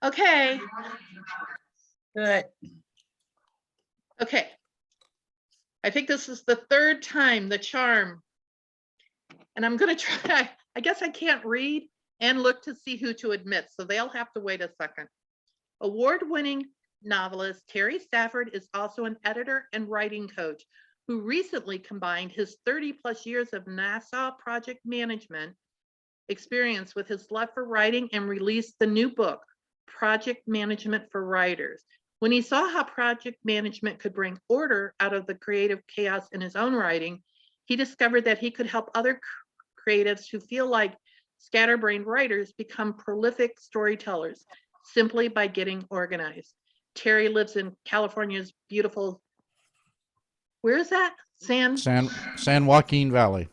Okay, Good. okay. I think this is the third time the charm, and I'm gonna try. I guess I can't read and look to see who to admit, so they'll have to wait a second. Award-winning novelist Terry Stafford is also an editor and writing coach who recently combined his 30 plus years of NASA project management experience with his love for writing and released the new book, Project Management for Writers. When he saw how project management could bring order out of the creative chaos in his own writing, he discovered that he could help other creatives who feel like scatterbrained writers become prolific storytellers simply by getting organized. Terry lives in California's beautiful, where is that? San Joaquin Valley.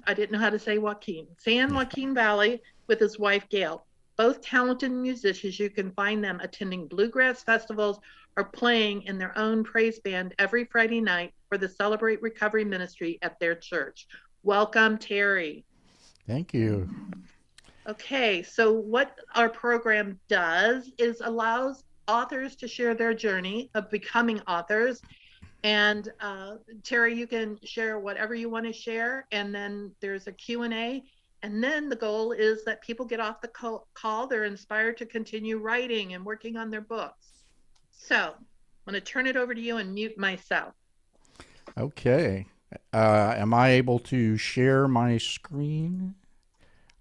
I didn't know how to say Joaquin. San Joaquin Valley with his wife Gail. Both talented musicians, you can find them attending bluegrass festivals or playing in their own praise band every Friday night for the Celebrate Recovery Ministry at their church. Welcome, Terry. Thank you. Okay, so what our program does is allows authors to share their journey of becoming authors. And Terry, you can share whatever you want to share, and then there's a Q&A. And then the goal is that people get off the call, they're inspired to continue writing and working on their books. So I'm going to turn it over to you and mute myself. Okay. Am I able to share my screen?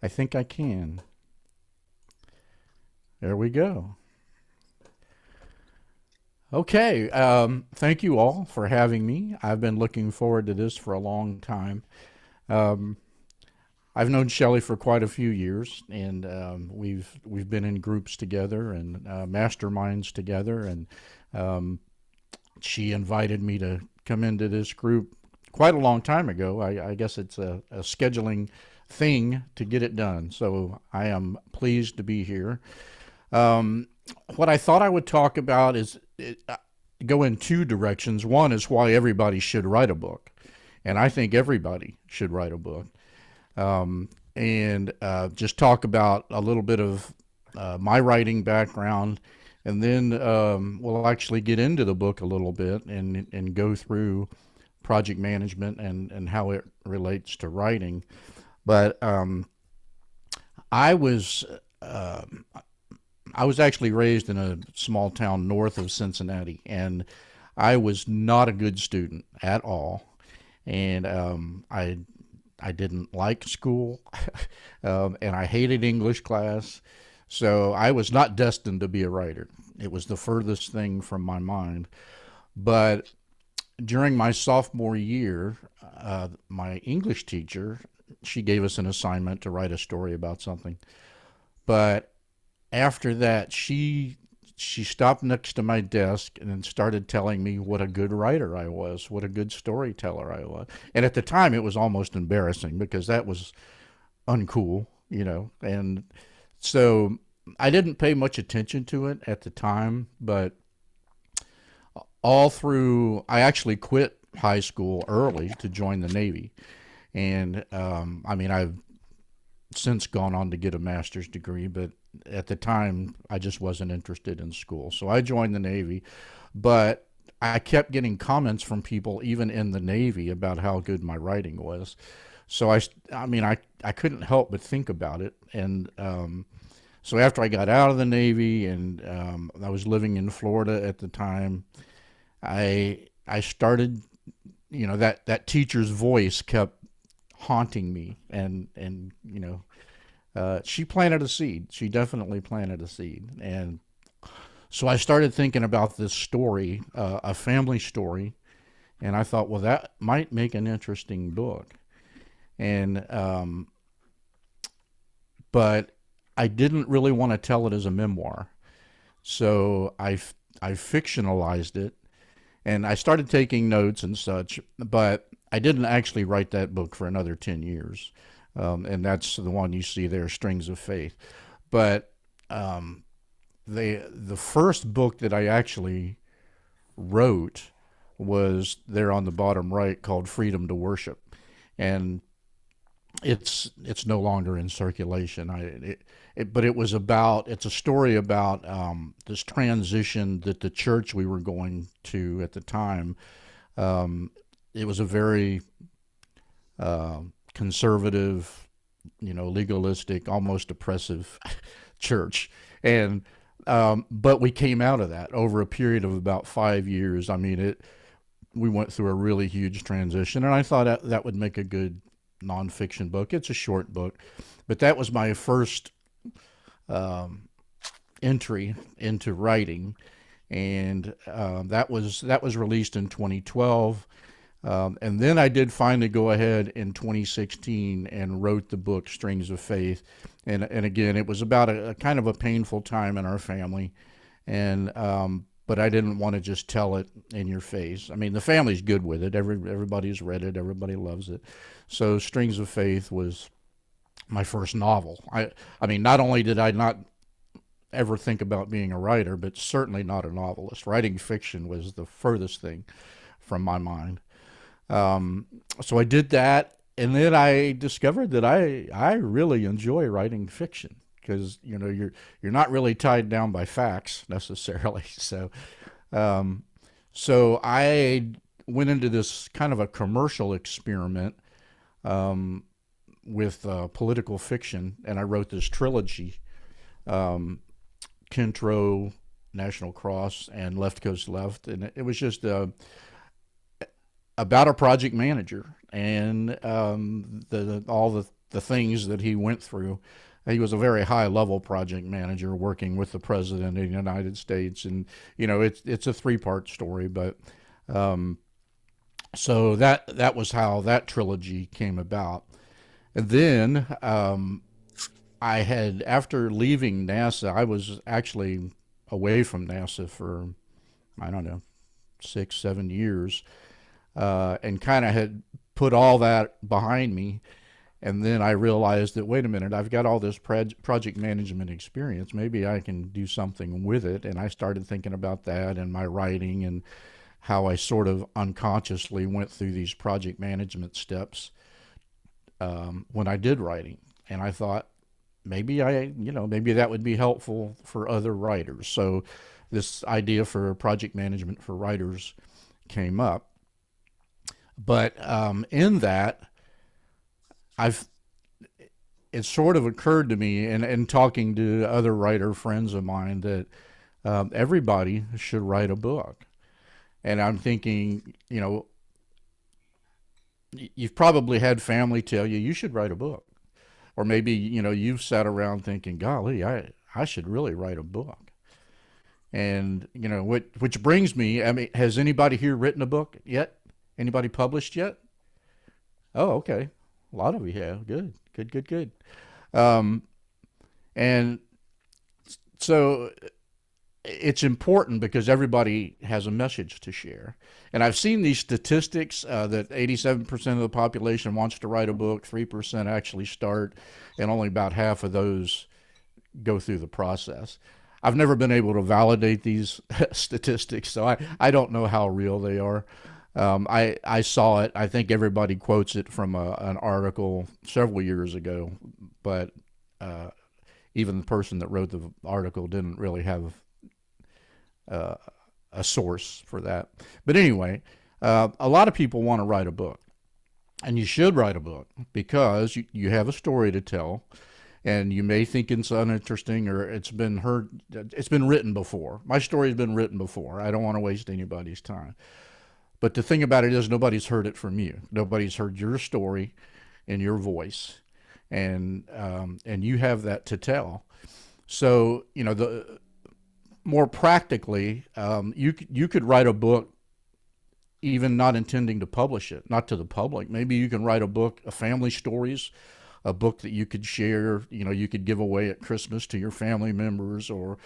I think I can. There we go. Okay. Thank you all for having me. I've been looking forward to this for a long time. I've known Shelley for quite a few years, and we've been in groups together and masterminds together, and she invited me to come into this group quite a long time ago. I guess it's a scheduling thing to get it done. So I am pleased to be here. What I thought I would talk about is go in two directions. One is why everybody should write a book, and I think everybody should write a book. And just talk about a little bit of my writing background, and then we'll actually get into the book a little bit and go through project management and how it relates to writing. But I was actually raised in a small town north of Cincinnati, and I was not a good student at all, and I didn't like school, and I hated English class, so I was not destined to be a writer. It was the furthest thing from my mind. But during my sophomore year, my English teacher, she gave us an assignment to write a story about something. But after that, she stopped next to my desk and then started telling me what a good writer I was, what a good storyteller I was. And at the time, it was almost embarrassing because that was uncool, you know. And so I didn't pay much attention to it at the time, but all through, I actually quit high school early to join the Navy. And I mean, I've since gone on to get a master's degree, but at the time I just wasn't interested in school. So I joined the Navy, but I kept getting comments from people even in the Navy about how good my writing was. So I couldn't help but think about it. And so after I got out of the Navy and I was living in Florida at the time, I started, you know, that teacher's voice kept haunting me, and you know, she planted a seed. She definitely planted a seed. And so I started thinking about this story, a family story, and I thought, well, that might make an interesting book. And but I didn't really want to tell it as a memoir, so I fictionalized it, and I started taking notes and such. But I didn't actually write that book for another 10 years. And that's the one you see there, Strings of Faith. But the first book that I actually wrote was there on the bottom right, called Freedom to Worship. And it's no longer in circulation. But it was about, it's a story about this transition that the church we were going to at the time. Um, it was a very conservative, legalistic, almost oppressive church, and but we came out of that over a period of about 5 years. I mean, we went through a really huge transition, and I thought that would make a good nonfiction book. It's a short book, but that was my first um, entry into writing, and that was released in 2012. And then I did finally go ahead in 2016 and wrote the book Strings of Faith, and again it was about a kind of a painful time in our family, and but I didn't want to just tell it in your face. I mean, the family's good with it. Everybody's read it. Everybody loves it. So Strings of Faith was my first novel. I mean, not only did I not ever think about being a writer, but certainly not a novelist. Writing fiction was the furthest thing from my mind. Um, so I did that, and then I discovered that I really enjoy writing fiction because you're not really tied down by facts necessarily. Um, so I went into this kind of a commercial experiment um, with political fiction, and I wrote this trilogy: um, Kintro, National Cross, and Left Coast Left, and it was just about a project manager and all the things that he went through. He was a very high level project manager working with the president of the United States, and it's a 3-part story. But um, so that was how that trilogy came about. And then I had, after leaving NASA, I was actually away from NASA for, I don't know, 6, 7 years, and kind of had put all that behind me. And then I realized that, wait a minute, I've got all this project management experience. Maybe I can do something with it. And I started thinking about that and my writing and how I sort of unconsciously went through these project management steps when I did writing. And I thought maybe that would be helpful for other writers. So this idea for project management for writers came up. But in that, I've it sort of occurred to me, and talking to other writer friends of mine, that everybody should write a book. And I'm thinking, you've probably had family tell you should write a book, or maybe you've sat around thinking, golly, I should really write a book. And which brings me, I mean, has anybody here written a book yet? Anybody published yet? Oh, okay. A lot of you have. Good, good, good, good. Um, and so it's important because everybody has a message to share. And I've seen these statistics that 87% of the population wants to write a book, 3% actually start, and only about half of those go through the process. I've never been able to validate these statistics, so I don't know how real they are. I saw it. I think everybody quotes it from an article several years ago, but uh, even the person that wrote the article didn't really have uh, a source for that. But anyway, a lot of people want to write a book, and you should write a book because you have a story to tell, and you may think it's uninteresting or it's been written before. My story's been written before. I don't want to waste anybody's time. But the thing about it is, nobody's heard it from you. Nobody's heard your story in your voice, and you have that to tell. So the more practically, you could write a book, even not intending to publish it, not to the public. Maybe you can write a book of family stories, a book that you could share. You could give away at Christmas to your family members, or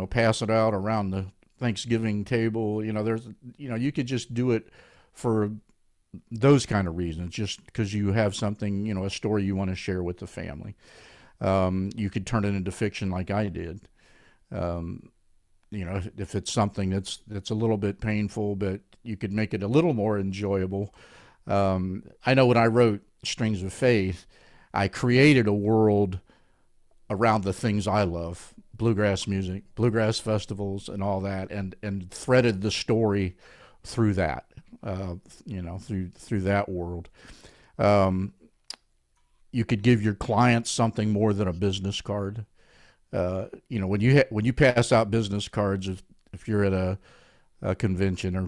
pass it out around the Thanksgiving table. You could just do it for those kind of reasons, just because you have something, a story you want to share with the family. You could turn it into fiction like I did. Um, if it's something that's a little bit painful, but you could make it a little more enjoyable. I know when I wrote Strings of Faith, I created a world around the things I love, bluegrass music, bluegrass festivals, and all that, and threaded the story through that, through that world. Um, you could give your clients something more than a business card. When you pass out business cards, if you're at a convention or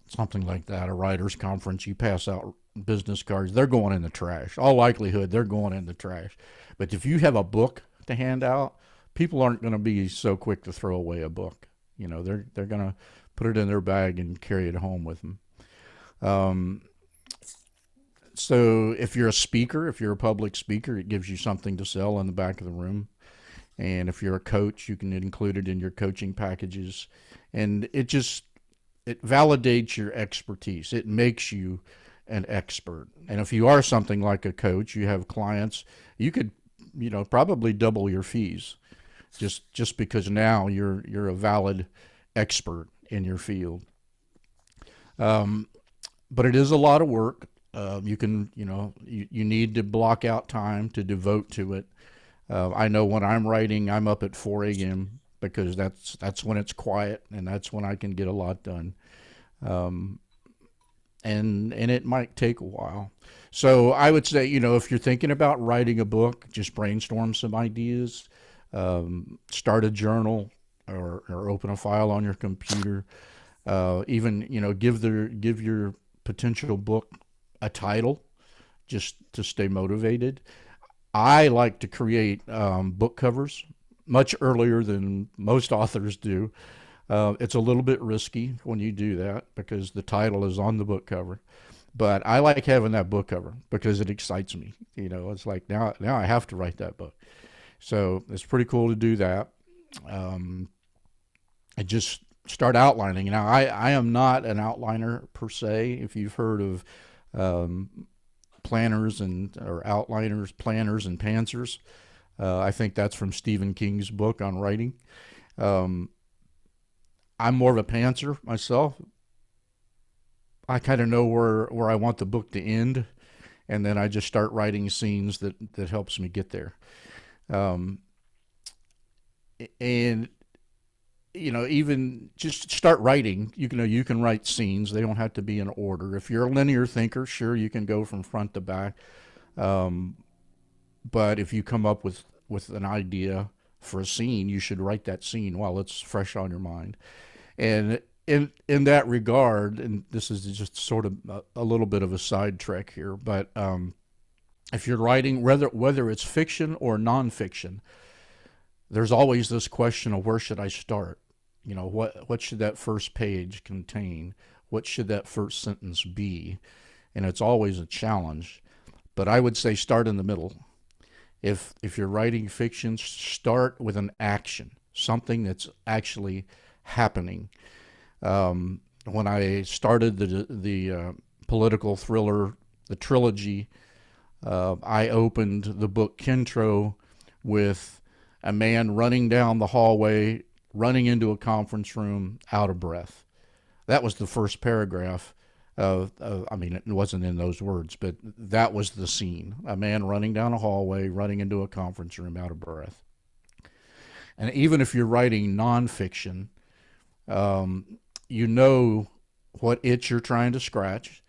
something like that, a writers conference, you pass out business cards, they're going in the trash. All likelihood, they're going in the trash. But if you have a book to hand out, people aren't going to be so quick to throw away a book. They're going to put it in their bag and carry it home with them. So if you're a speaker, if you're a public speaker, it gives you something to sell in the back of the room. And if you're a coach, you can include it in your coaching packages. And it validates your expertise. It makes you an expert. And if you are something like a coach, you have clients, you could, probably double your fees just because now you're a valid expert in your field. But it is a lot of work. You need to block out time to devote to it. I know when I'm writing, I'm up at 4 a.m. because that's when it's quiet and that's when I can get a lot done. And it might take a while. So I would say, if you're thinking about writing a book, just brainstorm some ideas, start a journal or open a file on your computer. Even, give your potential book a title just to stay motivated. I like to create book covers much earlier than most authors do. It's a little bit risky when you do that because the title is on the book cover. But I like having that book cover because it excites me. It's like now I have to write that book. So it's pretty cool to do that. And just start outlining. Now, I am not an outliner per se. If you've heard of planners or outliners, planners and pantsers, I think that's from Stephen King's book on writing. I'm more of a pantser myself. I kind of know where I want the book to end, and then I just start writing scenes that helps me get there. And even just start writing. You can write scenes. They don't have to be in order. If you're a linear thinker, sure, you can go from front to back. But if you come up with an idea for a scene, you should write that scene while it's fresh on your mind. And in that regard, and this is just sort of a little bit of a side trek here, but if you're writing, whether it's fiction or nonfiction, there's always this question of where should I start? What should that first page contain? What should that first sentence be? And it's always a challenge. But I would say start in the middle. If you're writing fiction, start with an action, something that's actually happening. When I started the political thriller, the trilogy, I opened the book Kintro with a man running down the hallway, running into a conference room, out of breath. That was the first paragraph. It wasn't in those words, but that was the scene. A man running down a hallway, running into a conference room, out of breath. And even if you're writing nonfiction, you know what itch you're trying to scratch.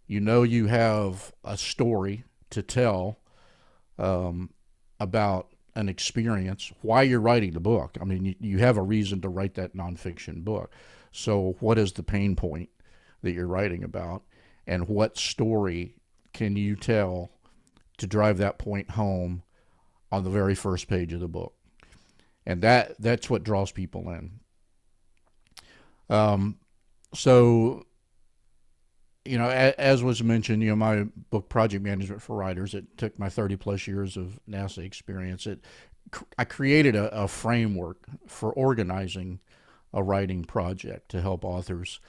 You have a story to tell about an experience, why you're writing the book. You have a reason to write that nonfiction book. So what is the pain point that you're writing about? And what story can you tell to drive that point home on the very first page of the book? And that's what draws people in. As was mentioned, my book Project Management for Writers, it took my 30 plus years of NASA experience. I created a framework for organizing a writing project to help authors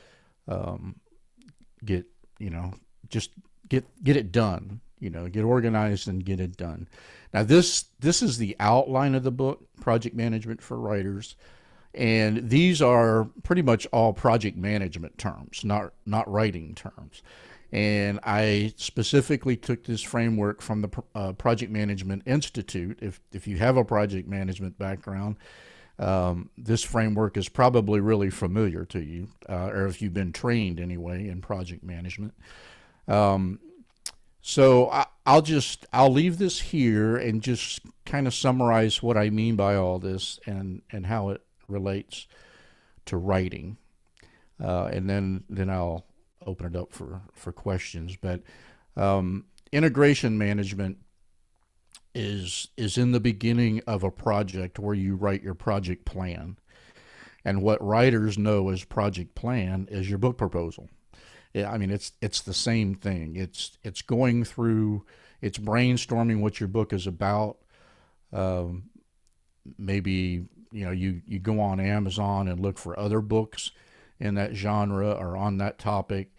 get it done, get organized and get it done. Now this is the outline of the book, Project Management for Writers. And these are pretty much all project management terms, not writing terms. And I specifically took this framework from the Project Management Institute. If you have a project management background, this framework is probably really familiar to you, or if you've been trained anyway in project management. So I'll leave this here and just kind of summarize what I mean by all this and how it relates to writing, and then I'll open it up for questions. But integration management is in the beginning of a project where you write your project plan, and what writers know as project plan is your book proposal. Yeah, I mean it's the same thing. It's going through, it's brainstorming what your book is about. Um, Maybe you go on Amazon and look for other books in that genre or on that topic.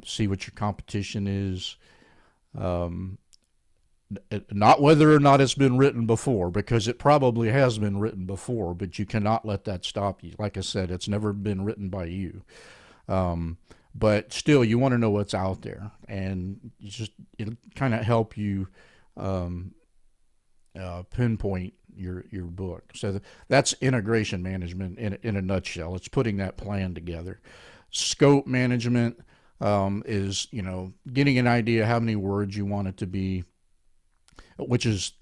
See what your competition is. Um, Not whether or not it's been written before, because it probably has been written before, but you cannot let that stop you. Like I said, it's never been written by you. Um, but still, you want to know what's out there, and it'll kind of help you um, pinpoint your book. So that's integration management in a nutshell. It's putting that plan together. Scope management is getting an idea how many words you want it to be, which is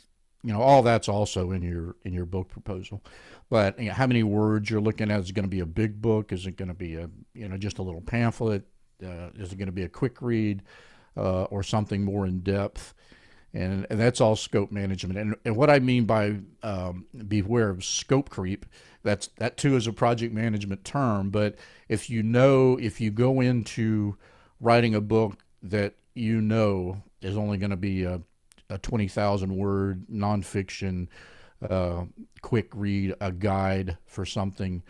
all that's also in your book proposal. But how many words you're looking at? Is it going to be a big book? Is it going to be a just a little pamphlet? Is it going to be a quick read or something more in depth? And that's all scope management. And what I mean by beware of scope creep, that too is a project management term. But if you go into writing a book that is only going to be a 20,000 word nonfiction quick read, a guide for something,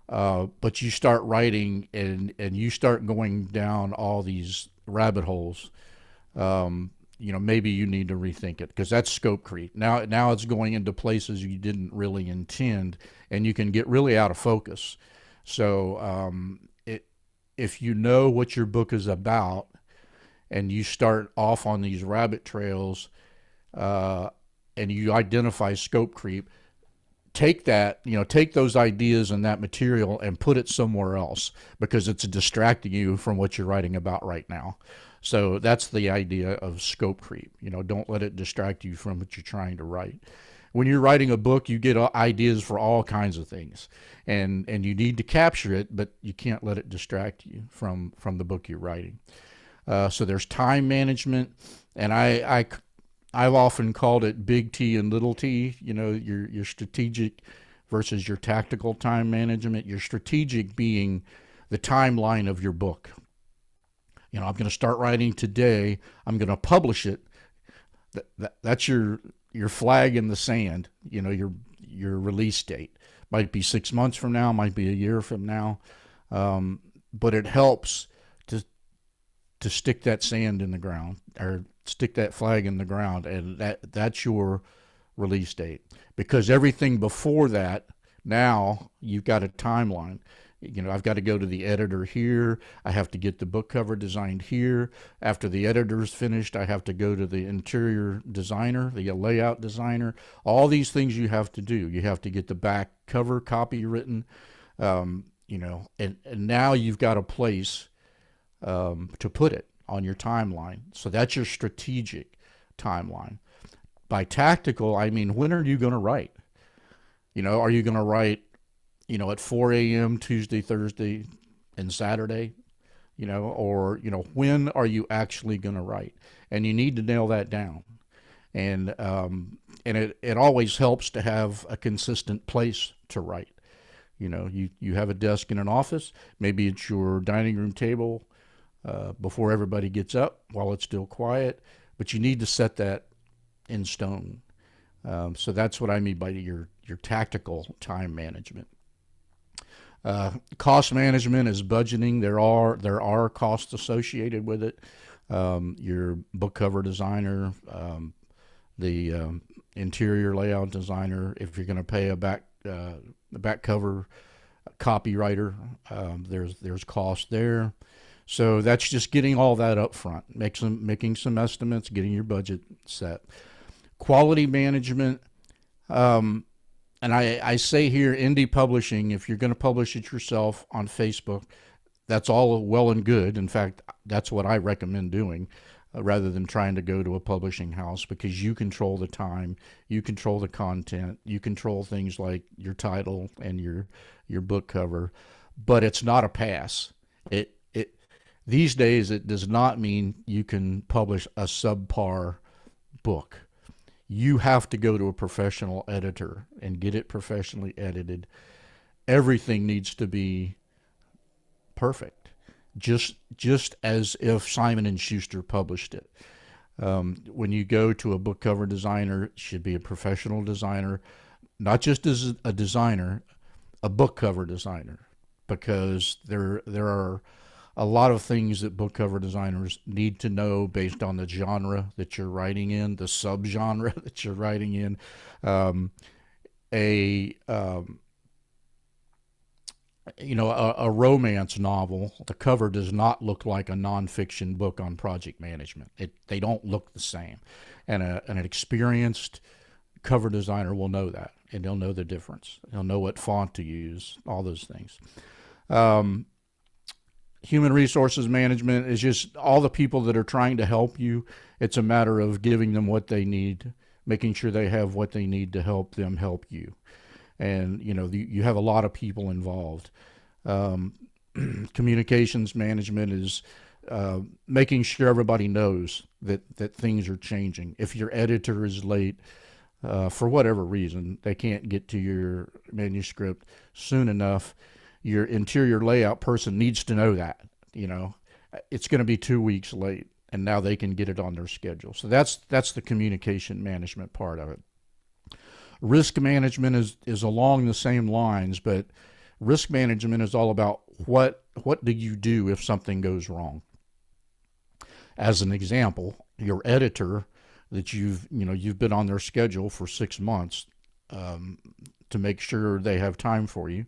but you start writing and you start going down all these rabbit holes, maybe you need to rethink it, because that's scope creep. Now it's going into places you didn't really intend, and you can get really out of focus. So if you know what your book is about and you start off on these rabbit trails, and you identify scope creep, take those ideas and that material and put it somewhere else, because it's distracting you from what you're writing about right now. So that's the idea of scope creep. Don't let it distract you from what you're trying to write. When you're writing a book, you get ideas for all kinds of things, and you need to capture it, but you can't let it distract you from the book you're writing. So there's time management, and I've often called it big T and little t. Your strategic versus your tactical time management. Your strategic being the timeline of your book. I'm going to start writing today. I'm going to publish it. That's your flag in the sand. Your release date might be 6 months from now, might be a year from now, but it helps to stick that sand in the ground, or stick that flag in the ground, and that's your release date. Because everything before that, now you've got a timeline. I've got to go to the editor here. I have to get the book cover designed here. After the editor's finished, I have to go to the interior designer, the layout designer. All these things you have to do. You have to get the back cover copy written, and now you've got a place to put it on your timeline. So that's your strategic timeline. By tactical, I mean, when are you going to write? Are you going to write, at 4 a.m. Tuesday, Thursday, and Saturday? Or when are you actually going to write? And you need to nail that down. And it always helps to have a consistent place to write. You have a desk in an office. Maybe it's your dining room table before everybody gets up, while it's still quiet, but you need to set that in stone. So that's what I mean by your tactical time management. Cost management is budgeting. There are costs associated with it. Your book cover designer, the interior layout designer. If you're going to pay a back cover copywriter, there's cost there. So that's just getting all that up front, making some estimates, getting your budget set. Quality management, and I say here, indie publishing, if you're going to publish it yourself on Facebook, that's all well and good. In fact, that's what I recommend doing, rather than trying to go to a publishing house, because you control the time, you control the content, you control things like your title and your book cover. But it's not a pass. It these days it does not mean you can publish a subpar book. You have to go to a professional editor and get it professionally edited. Everything needs to be perfect, just as if Simon and Schuster published it. When you go to a book cover designer, it should be a professional designer, not just as a designer, a book cover designer, because there are a lot of things that book cover designers need to know based on the genre that you're writing in, the subgenre that you're writing in. A a romance novel, the cover does not look like a nonfiction book on project management. They don't look the same, and an experienced cover designer will know that, and they'll know the difference. They'll know what font to use, all those things. Human resources management is just all the people that are trying to help you. It's a matter of giving them what they need, making sure they have what they need to help them help you. And you have a lot of people involved. Communications management is making sure everybody knows that things are changing. If your editor is late, for whatever reason, they can't get to your manuscript soon enough, your interior layout person needs to know that. It's going to be 2 weeks late, and now they can get it on their schedule. So that's the communication management part of it. Risk management is along the same lines, but risk management is all about what do you do if something goes wrong. As an example, your editor that you've been on their schedule for 6 months, to make sure they have time for you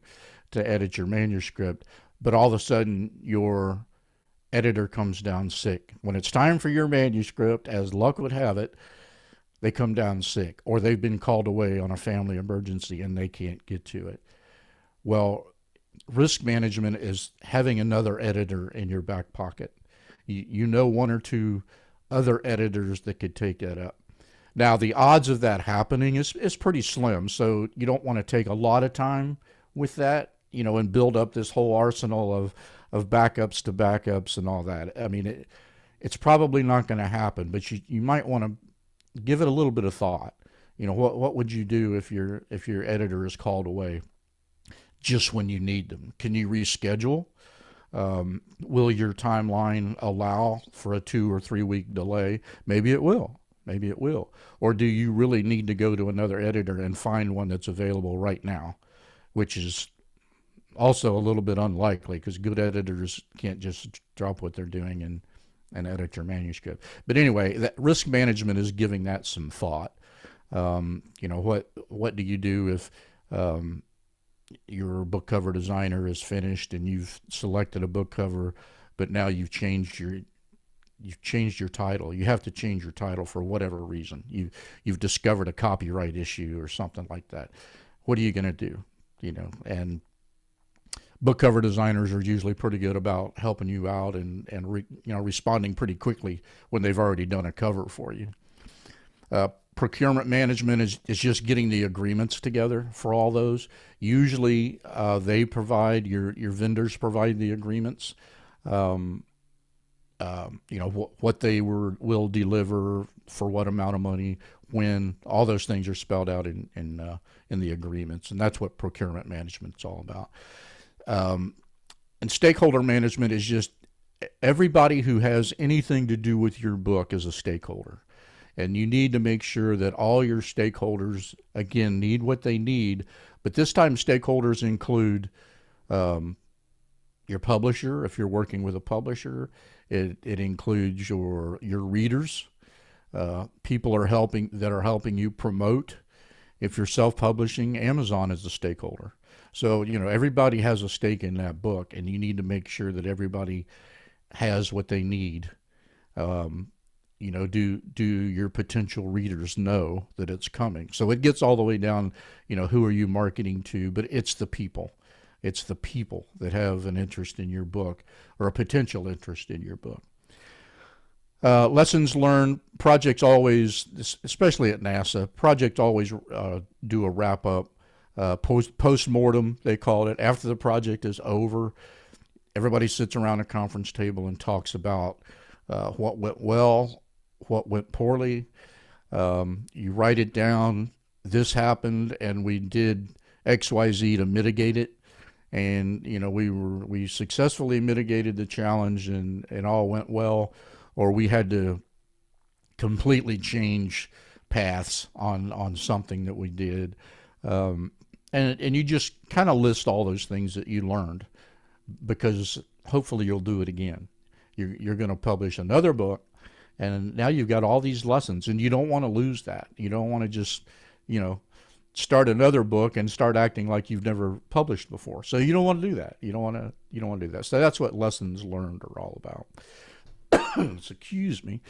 to edit your manuscript, but all of a sudden your editor comes down sick. When it's time for your manuscript, as luck would have it, they come down sick, or they've been called away on a family emergency and they can't get to it. Well, risk management is having another editor in your back pocket. You know one or two other editors that could take that up. Now, the odds of that happening is pretty slim, so you don't want to take a lot of time with that, and build up this whole arsenal of backups to backups and all that. I mean, it's probably not going to happen, but you might want to give it a little bit of thought. What would you do if your editor is called away just when you need them? Can you reschedule? Will your timeline allow for a 2 or 3 week delay? Maybe it will. Or do you really need to go to another editor and find one that's available right now, which is also a little bit unlikely, because good editors can't just drop what they're doing and edit your manuscript. But anyway, that risk management is giving that some thought. What do you do if your book cover designer is finished and you've selected a book cover, but now you've changed your title. You have to change your title for whatever reason. You've discovered a copyright issue or something like that. What are you going to do? And book cover designers are usually pretty good about helping you out and responding pretty quickly when they've already done a cover for you. Procurement management is just getting the agreements together for all those. Usually they provide, your vendors provide the agreements. What they will deliver for what amount of money, when, all those things are spelled out in the agreements, and that's what procurement management's all about. And stakeholder management is just everybody who has anything to do with your book is a stakeholder. And you need to make sure that all your stakeholders, again, need what they need. But this time, stakeholders include your publisher, if you're working with a publisher. It includes your readers, people that are helping you promote. If you're self-publishing, Amazon is a stakeholder. So, everybody has a stake in that book, and you need to make sure that everybody has what they need? Um, do your potential readers know that it's coming? So it gets all the way down, who are you marketing to? But it's the people. It's the people that have an interest in your book or a potential interest in your book. Lessons learned. Projects always, especially at NASA, projects always do a wrap up, post mortem. They call it after the project is over. Everybody sits around a conference table and talks about what went well, what went poorly. You write it down. This happened, and we did X, Y, Z to mitigate it. And we successfully mitigated the challenge, and all went well, or we had to completely change paths on something that we did. And you just kind of list all those things that you learned, because hopefully you'll do it again. You're going to publish another book, and now you've got all these lessons, and you don't want to lose that. You don't want to just, start another book and start acting like you've never published before. So you don't want to do that. You don't want to do that. So that's what lessons learned are all about. Excuse me.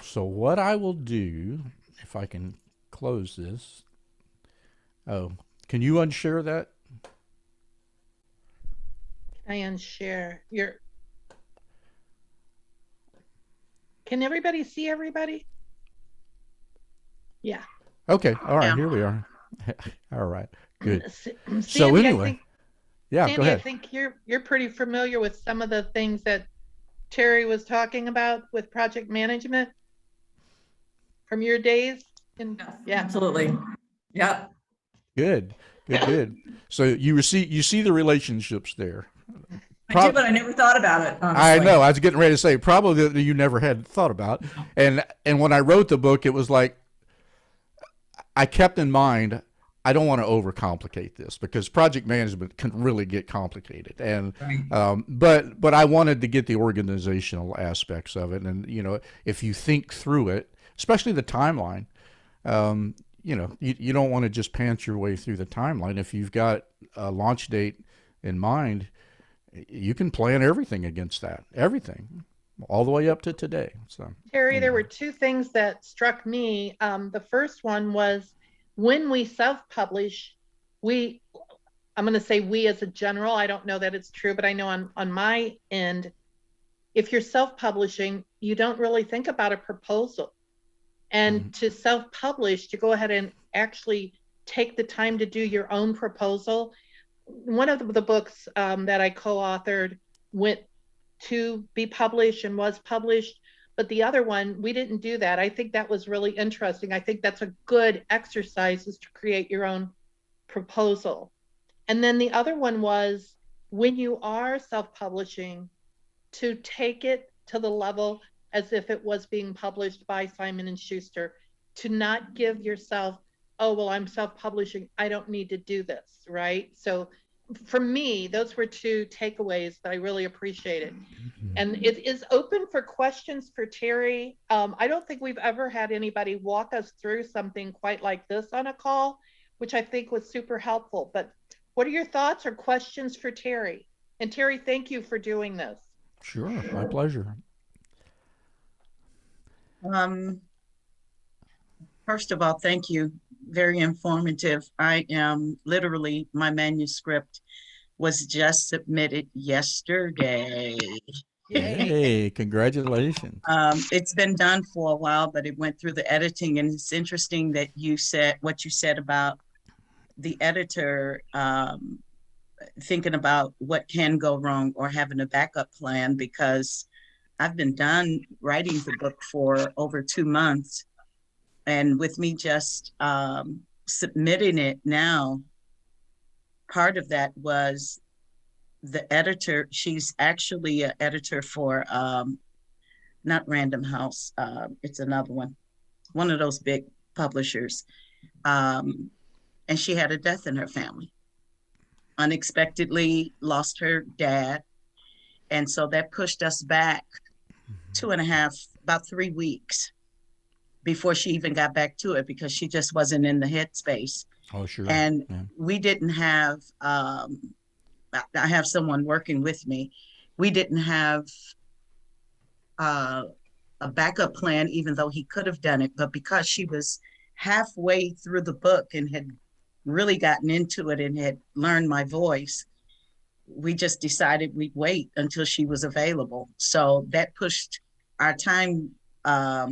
So what I will do, if I can close this. Oh, can you unshare that? I unshare your. Can everybody see everybody? Yeah. Okay. All right. Yeah. Here we are. All right. Good. Sandy, So anyway, yeah, Sandy, go ahead. I think you're pretty familiar with some of the things that Terry was talking about with project management from your days. Yeah. Absolutely. Yep. Good. So you see the relationships there. I did, but I never thought about it, honestly. I know. I was getting ready to say probably that you never had thought about. And when I wrote the book, it was like I kept in mind I don't want to overcomplicate this, because project management can really get complicated. And Right. but I wanted to get the organizational aspects of it. And if you think through it, especially the timeline, you don't want to just pants your way through the timeline. If you've got a launch date in mind, you can plan everything against that, everything, all the way up to today. So, Terry, there were two things that struck me. The first one was when we self-publish, I'm going to say we as a general, I don't know that it's true, but I know on my end, if you're self-publishing, you don't really think about a proposal. And to self-publish, to go ahead and actually take the time to do your own proposal. One of the books that I co-authored went to be published and was published, but the other one, we didn't do that. I think that was really interesting. I think that's a good exercise, is to create your own proposal. And then the other one was, when you are self-publishing, to take it to the level as if it was being published by Simon & Schuster, to not give yourself, oh, well, I'm self-publishing, I don't need to do this, right? So for me, those were two takeaways that I really appreciated. And it is open for questions for Terry. I don't think we've ever had anybody walk us through something quite like this on a call, which I think was super helpful. But what are your thoughts or questions for Terry? And Terry, thank you for doing this. Sure, my pleasure. First of all, thank you. Very informative. I am literally, my manuscript was just submitted yesterday. Hey, congratulations. It's been done for a while, but it went through the editing, and it's interesting that you said what you said about the editor thinking about what can go wrong or having a backup plan, because I've been done writing the book for over 2 months. And with me just submitting it now, part of that was the editor. She's actually an editor for not Random House. It's another one of those big publishers. And she had a death in her family. Unexpectedly lost her dad. And so that pushed us back 2.5, about 3 weeks before she even got back to it, because she just wasn't in the headspace. Oh, sure. And Yeah. we didn't have I have someone working with me. We didn't have uh, a backup plan, even though he could have done it. But because she was halfway through the book and had really gotten into it and had learned my voice, we just decided we'd wait until she was available. So that pushed our time, our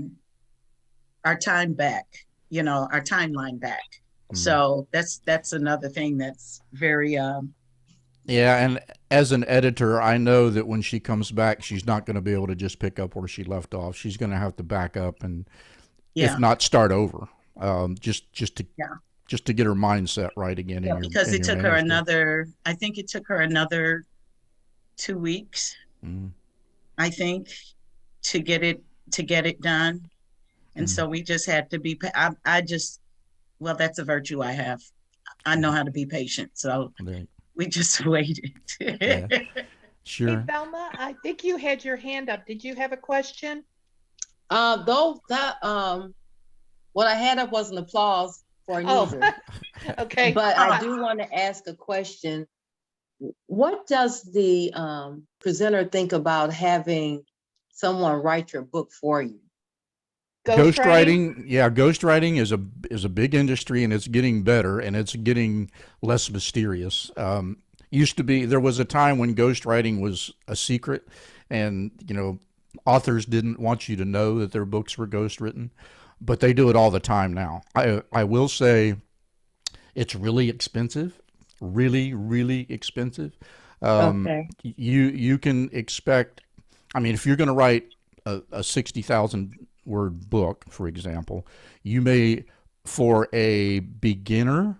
time back, our timeline back. So that's another thing that's very Yeah, and as an editor, I know that when she comes back, she's not going to be able to just pick up where she left off. She's going to have to back up and, yeah. if not start over, just to Yeah. just to get her mindset right again. Yeah, in your, because in it your took her manuscript. I think it took her another 2 weeks, Mm, I think, to get it done. And so we just had to be, well, that's a virtue I have. I know how to be patient. So right. we just waited. Yeah, Hey, sure. Velma, I think you had your hand up. Did you have a question? Though that what I had up was an applause for Oh, neither. okay. But I do want to ask a question. What does the presenter think about having someone write your book for you? Ghostwriting? Ghostwriting is a big industry, and it's getting better, and it's getting less mysterious. Used to be, there was a time when ghostwriting was a secret, and authors didn't want you to know that their books were ghostwritten, but they do it all the time now. I will say it's really expensive, really, really expensive. Okay. You can expect, I mean, if you're going to write a 60,000 word book, for example, you may, for a beginner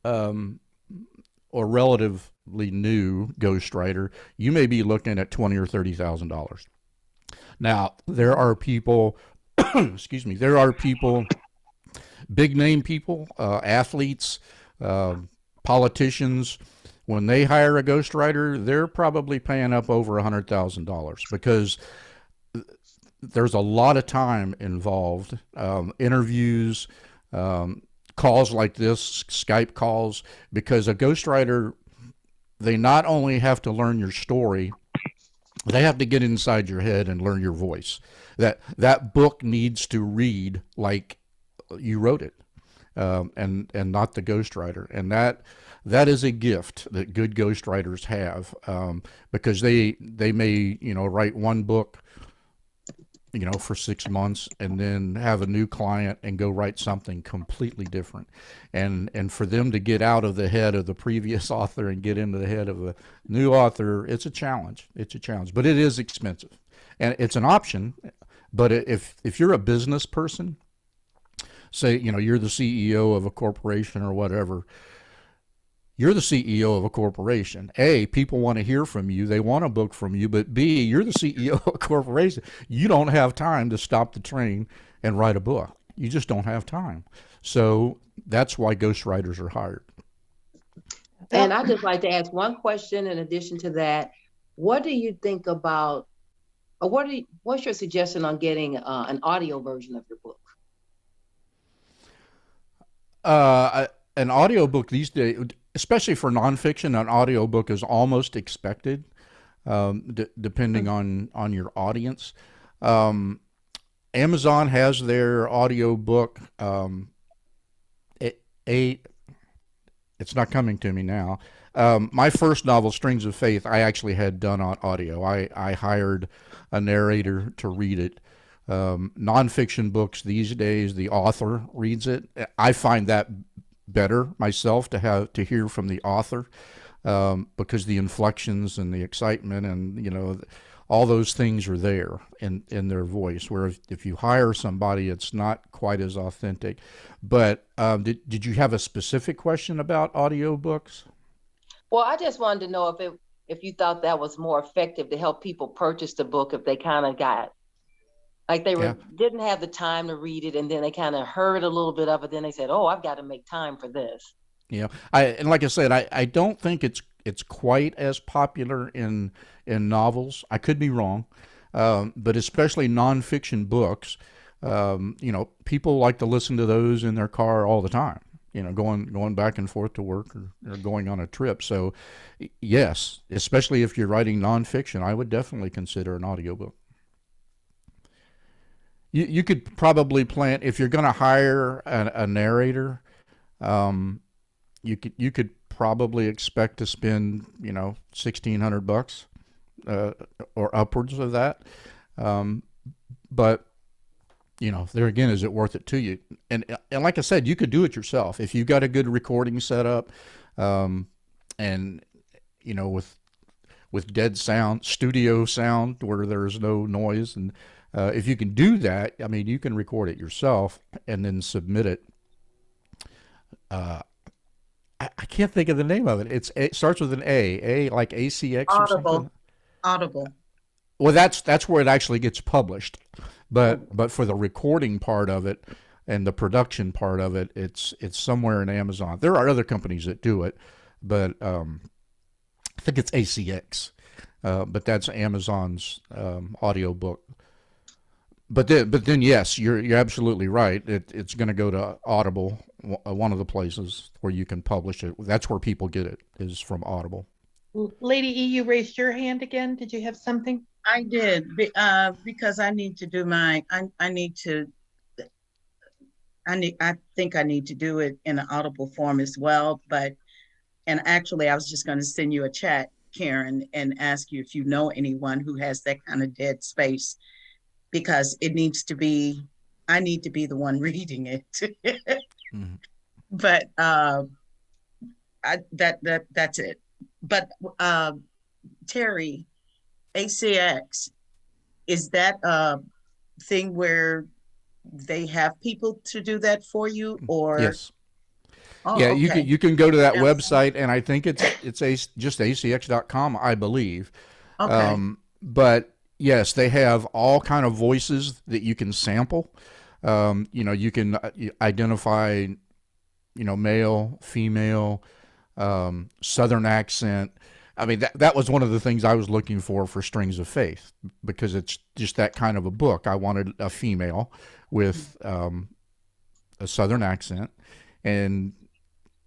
or relatively new ghostwriter, you may be looking at $20,000 or $30,000. Now, there are people, excuse me, there are people, big name people, athletes, politicians. When they hire a ghostwriter, they're probably paying up over $100,000 because there's a lot of time involved, interviews, calls like this, Skype calls, because a ghostwriter, they not only have to learn your story, they have to get inside your head and learn your voice. That book needs to read like you wrote it, and not the ghostwriter. And that is a gift that good ghostwriters have, because they may write one book for 6 months and then have a new client and go write something completely different. And for them to get out of the head of the previous author and get into the head of a new author, it's a challenge. It's a challenge, but it is expensive, and it's an option. But if you're a business person, say, you're the CEO of a corporation or whatever, you're the CEO of a corporation. A, people want to hear from you. They want a book from you. But B, you're the CEO of a corporation. You don't have time to stop the train and write a book. You just don't have time. So that's why ghostwriters are hired. And I'd just like to ask one question in addition to that. What do you think about, or what's your suggestion on getting an audio version of your book? An audiobook these days, especially for nonfiction, an audiobook is almost expected, depending on your audience. Amazon has their audiobook. It's not coming to me now. My first novel, Strings of Faith, I actually had done on audio. I hired a narrator to read it. Nonfiction books these days, the author reads it. I find that better myself, to hear from the author, because the inflections and the excitement and all those things are there in their voice, where if you hire somebody, it's not quite as authentic. But did you have a specific question about audiobooks? Well, I just wanted to know if you thought that was more effective to help people purchase the book if they kind of got, like they didn't have the time to read it, and then they kind of heard a little bit of it, then they said, "Oh, I've got to make time for this." Yeah, and like I said, I don't think it's quite as popular in novels. I could be wrong, but especially nonfiction books, people like to listen to those in their car all the time. going back and forth to work or going on a trip. So yes, especially if you're writing nonfiction, I would definitely consider an audiobook. You could probably plan, if you're going to hire a narrator, you could probably expect to spend, $1,600 or upwards of that. But there again, is it worth it to you? And like I said, you could do it yourself if you've got a good recording setup, and with dead sound, studio sound where there's no noise, and if you can do that, I mean, you can record it yourself and then submit it. I can't think of the name of it. It starts with an A like ACX or something. Audible. Well, that's where it actually gets published, but for the recording part of it and the production part of it, it's somewhere in Amazon. There are other companies that do it, but I think it's ACX, but that's Amazon's audiobook. But then yes, you're absolutely right. It's going to go to Audible, one of the places where you can publish it. That's where people get it, is from Audible. Lady E, you raised your hand again. Did you have something? I did, because I need to do I think I need to do it in an Audible form as well. And actually, I was just going to send you a chat, Karen, and ask you if you know anyone who has that kind of dead space, because I need to be the one reading it. Mm-hmm. But that's it. But Terry, ACX, is that a thing where they have people to do that for you, or? Yes. Oh, yeah, okay. you can go to that website, and I think it's just acx.com, I believe. Okay. But yes, they have all kind of voices that you can sample. You can identify, male, female, Southern accent. I mean, that was one of the things I was looking for Strings of Faith, because it's just that kind of a book. I wanted a female with a Southern accent, and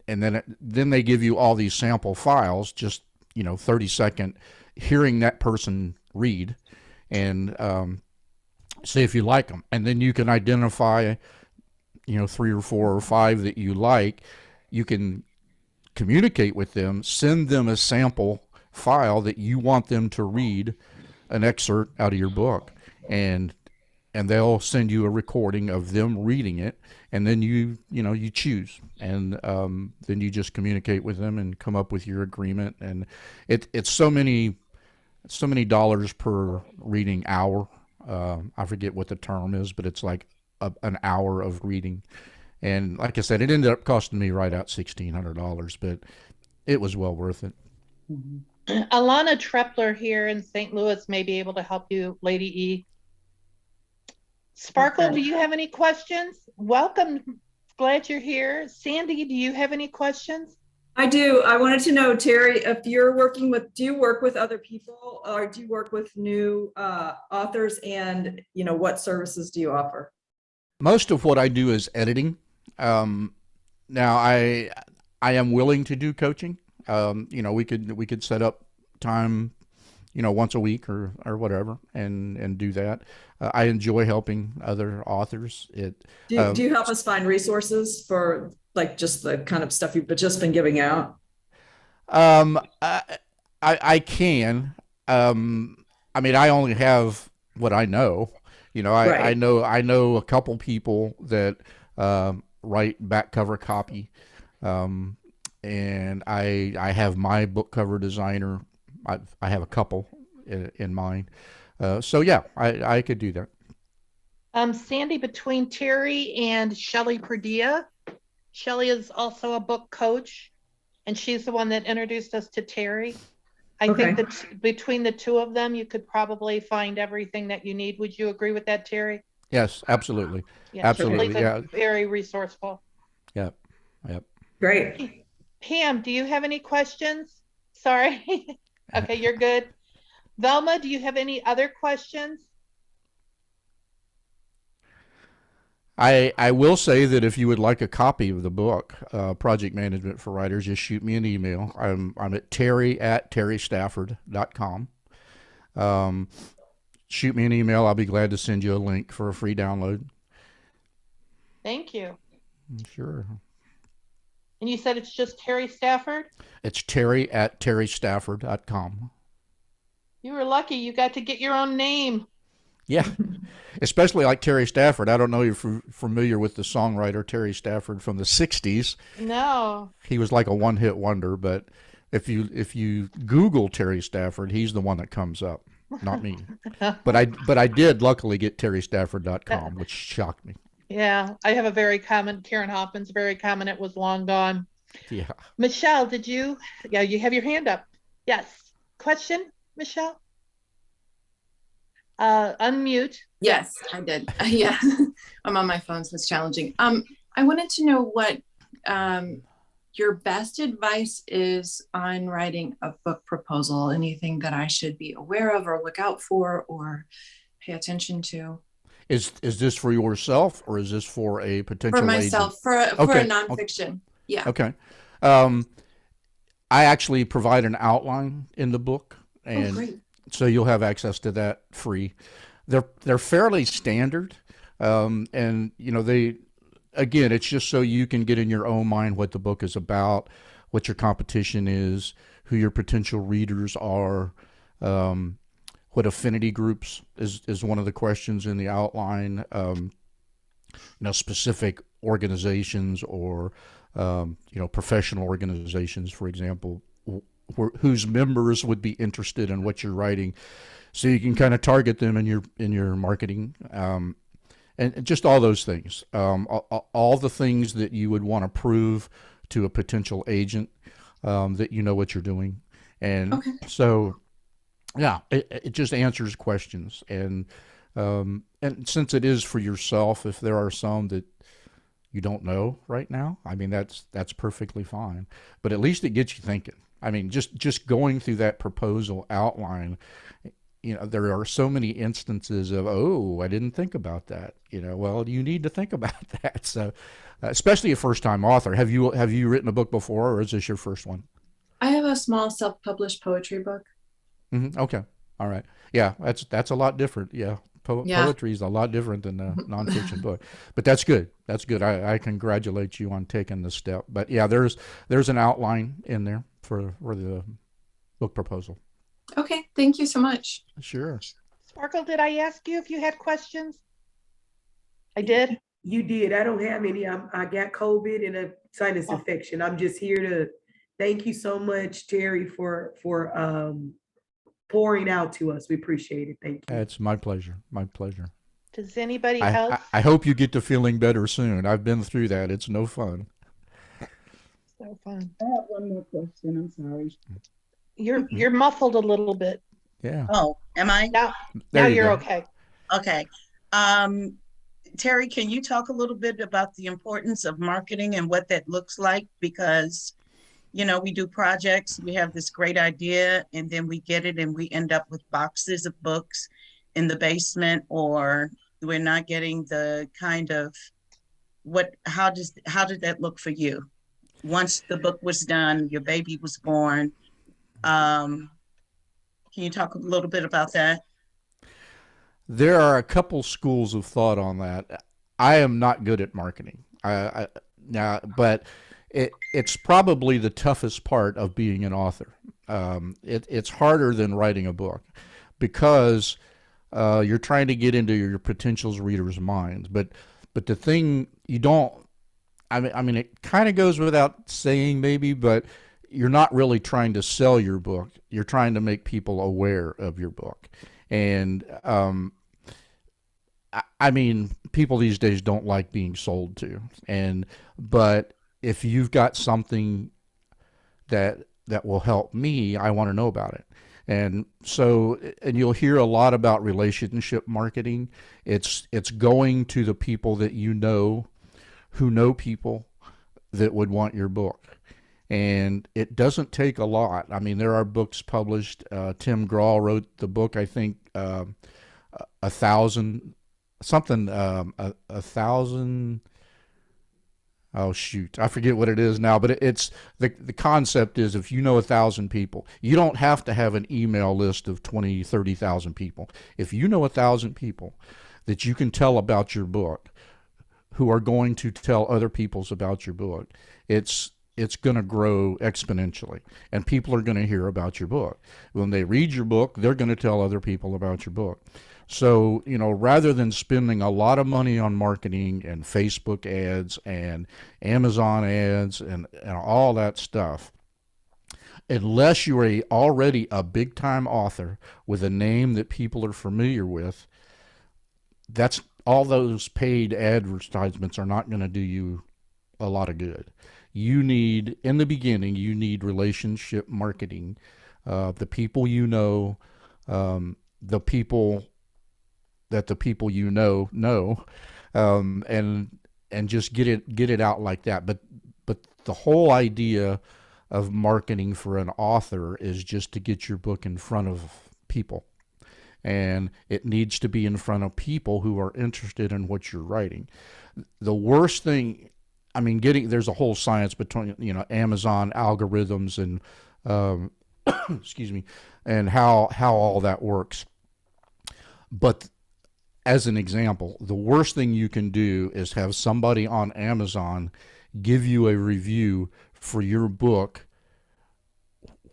then they give you all these sample files, just 30-second, hearing that person read, and see if you like them, and then you can identify 3 or 4 or 5 that you like. You can communicate with them, send them a sample file that you want them to read an excerpt out of your book, and they'll send you a recording of them reading it, and then you choose, and then you just communicate with them and come up with your agreement. And it's so many dollars per reading hour. I forget what the term is, but it's like an hour of reading. And like I said, it ended up costing me right out $1,600, but it was well worth it. Mm-hmm. Alana Trepler here in St. Louis may be able to help you, Lady E. Sparkle, do you have any questions? Welcome. Glad you're here. Sandy, do you have any questions? I do. I wanted to know, Terry, if you're do you work with other people, or do you work with new authors, and what services do you offer? Most of what I do is editing. Now I am willing to do coaching. We could set up time, once a week or whatever, and do that. I enjoy helping other authors. Do you help us find resources for like just the kind of stuff you've just been giving out? I can. I mean, I only have what I know. Right. I know a couple people that write back cover copy, and I have my book cover designer. I have a couple in mind. So yeah, I could do that. Sandy, between Terry and Shelley Perdea, Shelley is also a book coach, and she's the one that introduced us to Terry. I think that between the two of them, you could probably find everything that you need. Would you agree with that, Terry? Yes, absolutely. Yeah, Absolutely. Yeah. Very resourceful. Yep. Great. Pam, do you have any questions? Sorry. Okay, you're good. Velma, do you have any other questions? I will say that if you would like a copy of the book, Project Management for Writers, just shoot me an email. I'm at terry@terrystafford.com. Shoot me an email. I'll be glad to send you a link for a free download. Thank you. Sure. And you said it's just Terry Stafford? It's terry@terrystafford.com. You were lucky you got to get your own name. Yeah, especially like Terry Stafford. I don't know if you're familiar with the songwriter Terry Stafford from the 60s. No. He was like a one-hit wonder, but if you Google Terry Stafford, he's the one that comes up, not me. But I did luckily get terrystafford.com, which shocked me. Yeah, I have a very common, Karen Hoffman's very common. It was long gone. Yeah. Michelle, you have your hand up. Yes. Question, Michelle? Unmute. Yes, I did. Yeah, I'm on my phone, so it's challenging. I wanted to know what your best advice is on writing a book proposal. Anything that I should be aware of or look out for or pay attention to? Is this for yourself or is this for a potential For myself, for a Okay. nonfiction. Yeah. Okay. I actually provide an outline in the book, Oh, and great. so you'll have access to that free. They're fairly standard, and again, it's just so you can get in your own mind what the book is about, what your competition is, who your potential readers are, what affinity groups is one of the questions in the outline. Specific organizations or professional organizations, for example, whose members would be interested in what you're writing, so you can kind of target them in your marketing, and just all those things, all the things that you would want to prove to a potential agent, that you know what you're doing, and Okay. so yeah, it just answers questions, and since it is for yourself, if there are some that you don't know right now, I mean, that's perfectly fine. But at least it gets you thinking. I mean, just going through that proposal outline, there are so many instances of, oh, I didn't think about that. Well, you need to think about that. So, especially a first-time author. Have you written a book before, or is this your first one? I have a small self-published poetry book. Okay. All right. Yeah, that's a lot different. Yeah. Yeah. Poetry is a lot different than a nonfiction book, but that's good. That's good. I congratulate you on taking the step. But yeah, there's an outline in there for the book proposal. Okay. Thank you so much. Sure. Sparkle, did I ask you if you had questions? I did. You did. I don't have any. I got COVID and a sinus infection. I'm just here to thank you so much, Terry, for pouring out to us. We appreciate it. Thank you. It's my pleasure. My pleasure. Does anybody else? I hope you get to feeling better soon. I've been through that. It's no fun. So fun. I have one more question. I'm sorry. You're muffled a little bit. Yeah. Oh, am I? Now There you you're go. okay. Okay. Terry, can you talk a little bit about the importance of marketing and what that looks like? Because, we do projects, we have this great idea, and then we get it and we end up with boxes of books in the basement, or we're not getting the kind of how did that look for you? Once the book was done, your baby was born. Can you talk a little bit about that? There are a couple schools of thought on that. I am not good at marketing. But it's probably the toughest part of being an author. It's harder than writing a book because you're trying to get into your potential readers' minds. But the thing you don't, I mean, it kind of goes without saying maybe, but you're not really trying to sell your book. You're trying to make people aware of your book. And I mean, people these days don't like being sold to. But if you've got something that will help me, I want to know about it. And you'll hear a lot about relationship marketing. It's going to the people that you know, who know people that would want your book. And it doesn't take a lot. I mean, there are books published. Tim Grahl wrote the book, I think, 1,000 something, a thousand. Oh shoot, I forget what it is now, but it's the concept is if you know 1,000 people, you don't have to have an email list of 20, 30,000 people. If you know 1,000 people that you can tell about your book, who are going to tell other people's about your book, it's going to grow exponentially, and people are going to hear about your book. When they read your book, they're going to tell other people about your book. So, rather than spending a lot of money on marketing and Facebook ads and Amazon ads and all that stuff, unless you're already a big time author with a name that people are familiar with, that's all those paid advertisements are not going to do you a lot of good. You need, in the beginning, you need relationship marketing. The people you know, the people that the people you know, and just get it out like that. But the whole idea of marketing for an author is just to get your book in front of people, and it needs to be in front of people who are interested in what you're writing. The worst thing, I mean, there's a whole science between Amazon algorithms and excuse me, and how all that works. But as an example, the worst thing you can do is have somebody on Amazon give you a review for your book,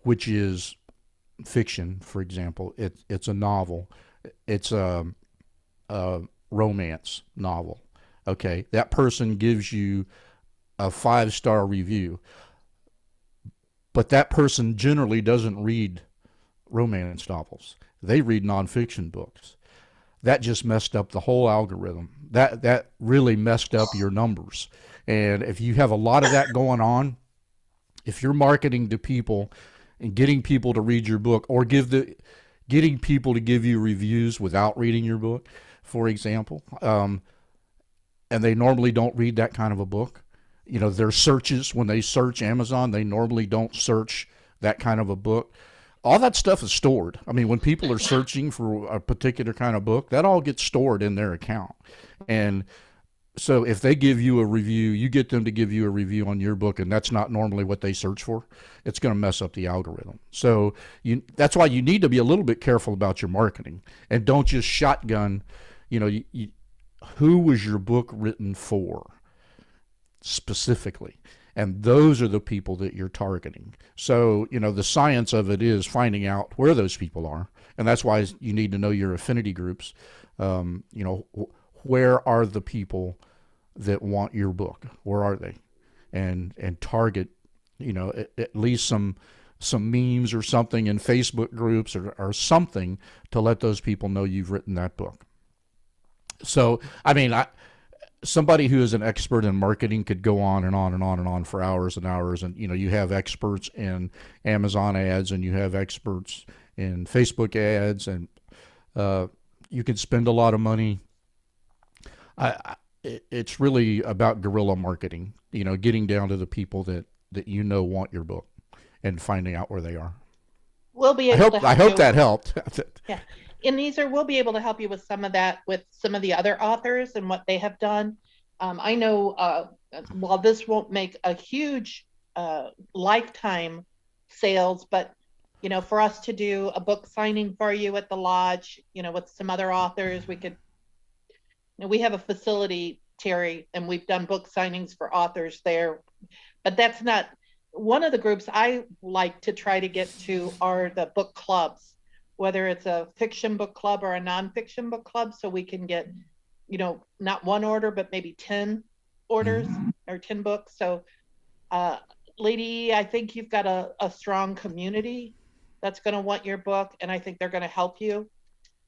which is fiction, for example. It's a novel. It's a romance novel. Okay, that person gives you a 5-star review, but that person generally doesn't read romance novels. They read nonfiction books. That just messed up the whole algorithm. That really messed up your numbers. And if you have a lot of that going on, if you're marketing to people and getting people to read your book, or getting people to give you reviews without reading your book, for example, and they normally don't read that kind of a book. Their searches, when they search Amazon, they normally don't search that kind of a book. All that stuff is stored. I mean, when people are searching for a particular kind of book, that all gets stored in their account. And so if they give you a review, you get them to give you a review on your book, and that's not normally what they search for, it's going to mess up the algorithm. So that's why you need to be a little bit careful about your marketing, and don't just shotgun. Who was your book written for specifically? And those are the people that you're targeting. So, the science of it is finding out where those people are. And that's why you need to know your affinity groups. Where are the people that want your book? Where are they? And target, at least some memes or something in Facebook groups or something to let those people know you've written that book. So, I mean, somebody who is an expert in marketing could go on and on and on and on for hours and hours. And, you have experts in Amazon ads, and you have experts in Facebook ads, and you could spend a lot of money. It's really about guerrilla marketing, getting down to the people that want your book and finding out where they are. We'll be able to help I hope you. that helped. Yeah. Ebenezer, we'll be able to help you with some of that with some of the other authors and what they have done. I know while this won't make a huge lifetime sales, but for us to do a book signing for you at the lodge, with some other authors, we could. We have a facility, Terry, and we've done book signings for authors there, but that's not one of the groups I like to try to get to are the book clubs, whether it's a fiction book club or a nonfiction book club, so we can get, not one order, but maybe 10 orders or 10 books. So, Lady, I think you've got a strong community that's going to want your book, and I think they're going to help you.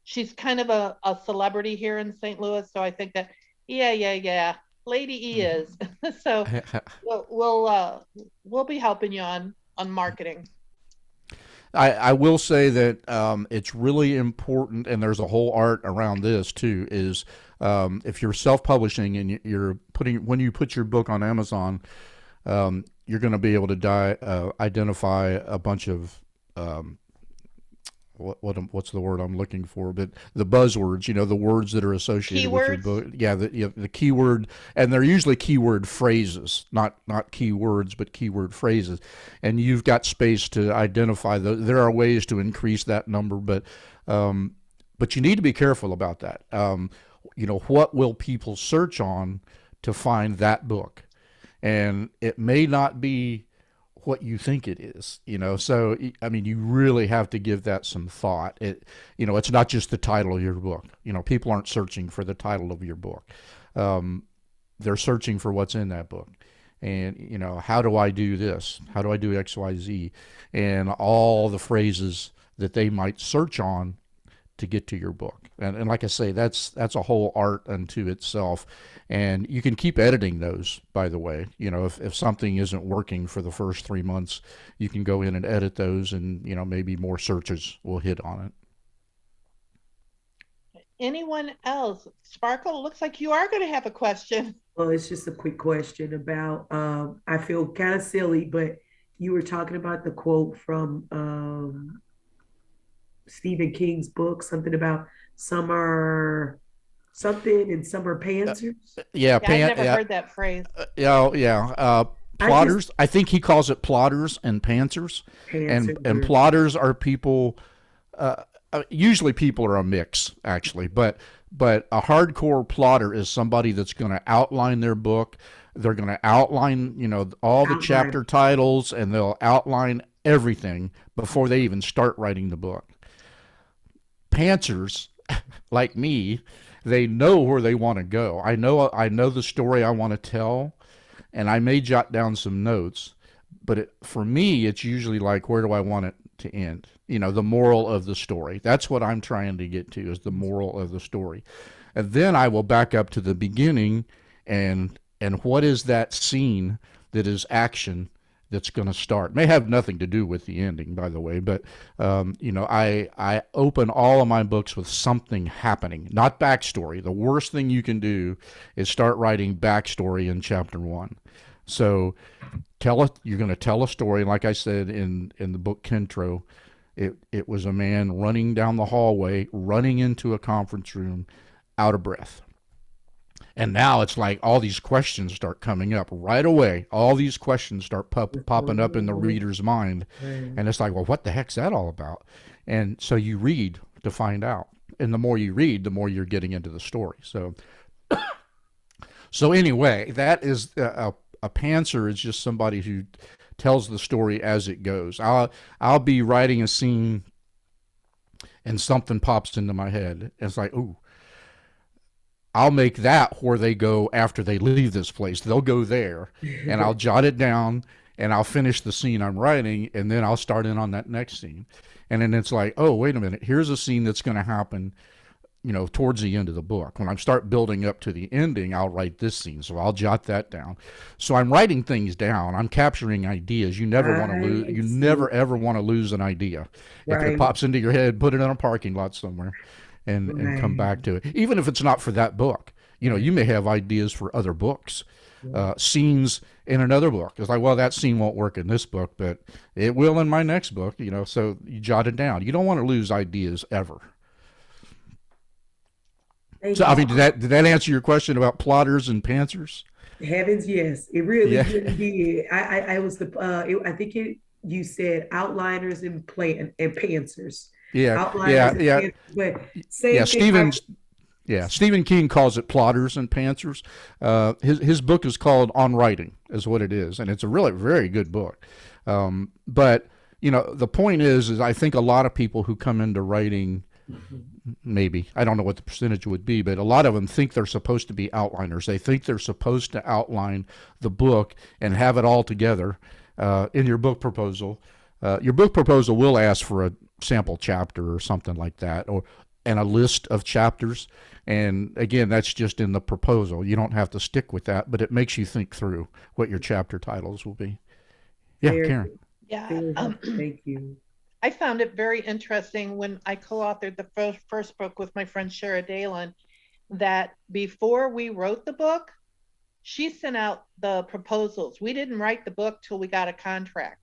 She's kind of a celebrity here in St. Louis, so I think that, yeah, Lady E is. So we'll be helping you on marketing. I will say that it's really important, and there's a whole art around this too, is if you're self-publishing and when you put your book on Amazon, you're going to be able to identify a bunch of what's the word I'm looking for? But the buzzwords, the words that are associated with your Keywords? book. Yeah, the keyword, and they're usually keyword phrases, not keywords, but keyword phrases. And you've got space to identify those. There are ways to increase that number, but you need to be careful about that. What will people search on to find that book? And it may not be what you think it is, so I mean, you really have to give that some thought. It's not just the title of your book. People aren't searching for the title of your book. They're searching for what's in that book. And how do I do this? How do I do XYZ? And all the phrases that they might search on to get to your book. And like I say, that's a whole art unto itself. And you can keep editing those, by the way. If something isn't working for the first 3 months, you can go in and edit those, and maybe more searches will hit on it. Anyone else? Sparkle, looks like you are going to have a question. Well, it's just a quick question about, I feel kind of silly, but you were talking about the quote from Stephen King's book, something about summer something and summer pantsers. Yeah, I've never heard that phrase. Plotters. I think he calls it plotters and pantsers. And plotters are people. Usually, people are a mix, actually, but a hardcore plotter is somebody that's going to outline their book. They're going to outline, all the chapter titles, and they'll outline everything before they even start writing the book. Pantsers, like me, they know where they want to go. I know the story I want to tell, and I may jot down some notes, but for me, it's usually like, where do I want it to end? The moral of the story. That's what I'm trying to get to, is the moral of the story. And then I will back up to the beginning, and what is that scene that is action that's going to start. May have nothing to do with the ending, by the way, but I open all of my books with something happening, not backstory. The worst thing you can do is start writing backstory in chapter 1. So you're going to tell a story. Like I said in the book Kentro, it was a man running down the hallway, running into a conference room, out of breath. And now it's like all these questions start coming up right away. All these questions start popping up in the reader's mind. And it's like, well, what the heck's that all about? And so you read to find out. And the more you read, the more you're getting into the story. So anyway, that is a pantser is just somebody who tells the story as it goes. I'll be writing a scene and something pops into my head. And it's like, ooh. I'll make that where they go after they leave this place. They'll go there, and I'll jot it down, and I'll finish the scene I'm writing, and then I'll start in on that next scene. And then it's like, oh, wait a minute, here's a scene that's going to happen, towards the end of the book. When I start building up to the ending, I'll write this scene, so I'll jot that down. So I'm writing things down. I'm capturing ideas. You never want to lose. You never ever want to lose an idea. If it pops into your head, put it in a parking lot somewhere. And come back to it. Even if it's not for that book, you may have ideas for other books, scenes in another book. It's like, well, that scene won't work in this book, but it will in my next book, so you jot it down. You don't want to lose ideas ever. So, I mean, did that answer your question about plotters and pantsers? Heavens, yes, it really did. I was I think you said outliners and pantsers. Yeah. Stephen King calls it plotters and pantsers. His book is called On Writing, is what it is, and it's a really very good book. But the point is I think a lot of people who come into writing, maybe, I don't know what the percentage would be, but a lot of them think they're supposed to be outliners. They think they're supposed to outline the book and have it all together in your book proposal. Your book proposal will ask for a sample chapter or something like that, and a list of chapters. And again, that's just in the proposal. You don't have to stick with that, but it makes you think through what your chapter titles will be. Yeah, Karen. Yeah. Thank you. I found it very interesting when I co-authored the first book with my friend Shara Dalen, that before we wrote the book, she sent out the proposals. We didn't write the book till we got a contract.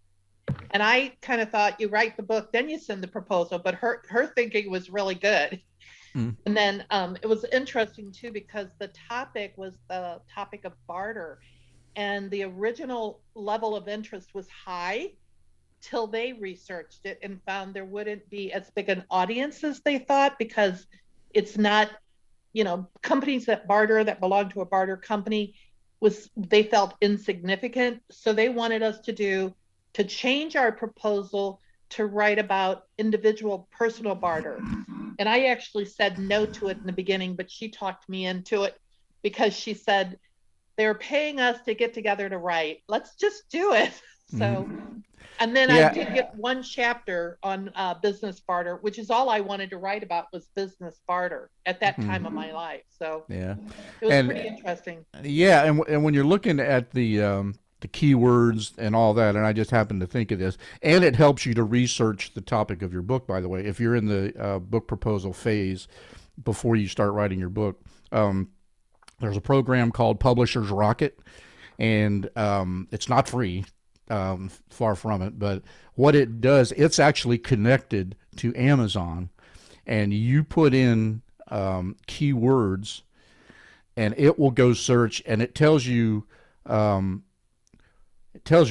And I kind of thought you write the book, then you send the proposal, but her thinking was really good. Mm. And then it was interesting too, because the topic was the topic of barter. And the original level of interest was high till they researched it and found there wouldn't be as big an audience as they thought, because it's not, companies that barter, that belong to a barter company, they felt insignificant. So they wanted us to change our proposal to write about individual personal barter. And I actually said no to it in the beginning, but she talked me into it, because she said, they're paying us to get together to write. Let's just do it. So, and then Yeah. I did get one chapter on business barter, which is all I wanted to write about, was business barter at that time of my life. So Yeah. it was And- pretty interesting. Yeah, and when you're looking at the keywords and all that, and I just happened to think of this, and it helps you to research the topic of your book, by the way, if you're in the book proposal phase before you start writing your book. There's a program called Publishers Rocket, and it's not free, far from it, but what it does, it's actually connected to Amazon, and you put in keywords, and it will go search, and it tells you a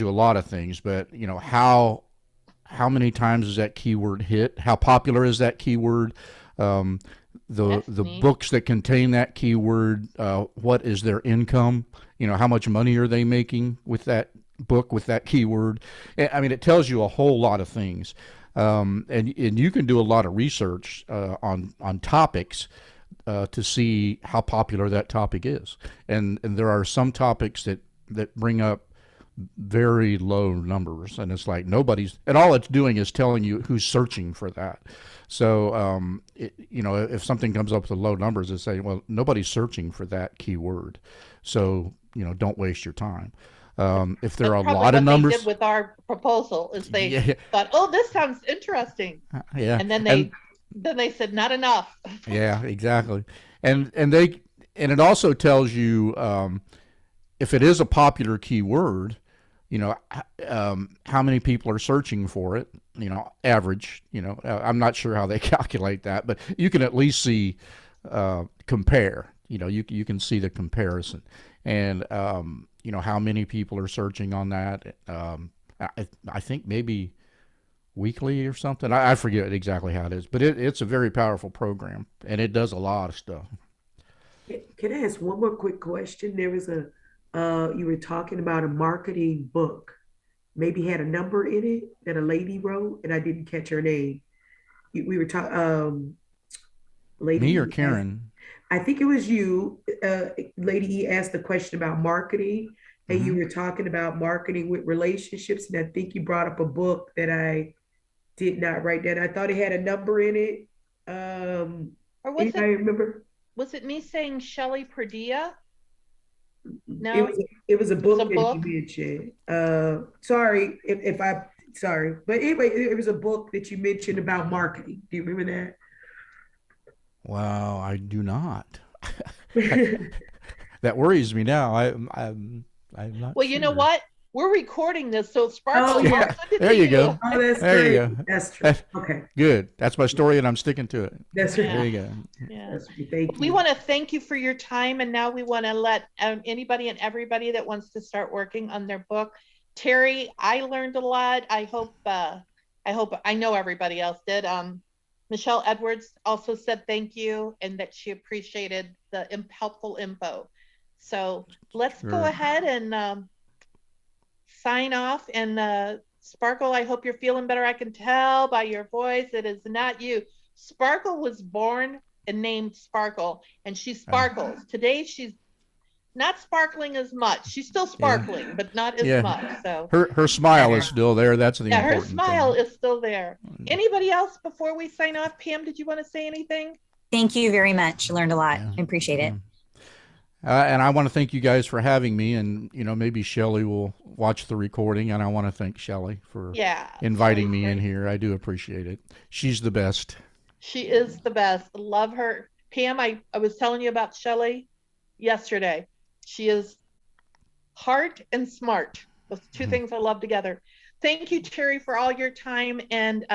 lot of things, but how many times is that keyword hit? How popular is that keyword? The neat. books that contain that keyword, what is their income? How much money are they making with that book, with that keyword? I mean, it tells you a whole lot of things, and you can do a lot of research on topics to see how popular that topic is. And there are some topics that bring up very low numbers, and it's like and all it's doing is telling you who's searching for that. So if something comes up with low numbers, it's saying, well, nobody's searching for that keyword, so don't waste your time. If there are a That's probably lot of what they numbers, did with our proposal, is they Yeah. thought, oh, this sounds interesting, yeah, and then they said not enough. yeah, exactly. And it also tells you if it is a popular keyword, how many people are searching for it, average, I'm not sure how they calculate that, but you can at least see, compare, you can see the comparison, and, how many people are searching on that. I think maybe weekly or something. I forget exactly how it is, but it's a very powerful program, and it does a lot of stuff. Can I ask one more quick question? There was you were talking about a marketing book, maybe had a number in it that a lady wrote, and I didn't catch her name. We were talking, lady. Me or Karen? I think it was you, lady E asked the question about marketing, and you were talking about marketing with relationships, and I think you brought up a book that I did not write down. I thought it had a number in it. Or was I remember. Was it me saying Shelley Perdilla? No, It was a book that book? you mentioned. Sorry sorry, but anyway, it was a book that you mentioned about marketing. Do you remember that? Wow, I do not. That worries me now. I'm not. Well, you know sure. what? We're recording this, so Sparkle. Oh, yeah. I'll send it There to you go. Oh, that's There you great. go. That's true. That's- Okay, Good. That's my story, and I'm sticking to it. that's Yeah. There right. you go. Yeah. That's right. Thank We you. want to thank you for your time, and now we want to let anybody and everybody that wants to start working on their book. Terry, I learned a lot. I hope I know everybody else did. Michelle Edwards also said thank you, and that she appreciated the helpful info. So let's go Sure. ahead and sign off. And Sparkle, I hope you're feeling better. I can tell by your voice it is not you. Sparkle was born and named Sparkle, and she sparkles. Today she's not sparkling as much. She's still sparkling, but not as Yeah. much. So Her smile is still there. That's the yeah, her important smile thing. is still there. Anybody else before we sign off? Pam, did you want to say anything? Thank you very much. Learned a lot. Yeah. I appreciate it. And I want to thank you guys for having me, and maybe Shelley will watch the recording, and I want to thank Shelley for Yeah. inviting me Shelley's in great. here. I do appreciate it. She's the best. She is the best. Love her. Pam, I was telling you about Shelley yesterday. She is heart and smart. Those two things I love together. thank you, Terry, for all your time. And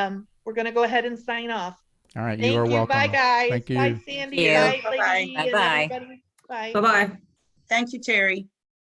we're going to go ahead and sign off. All right, Thank you are you. welcome. Bye, guys. Thank you. Bye, Sandy. you. Bye, Bye-bye. Lady. and Bye-bye. everybody. Bye. Bye-bye. Thank you, Terry.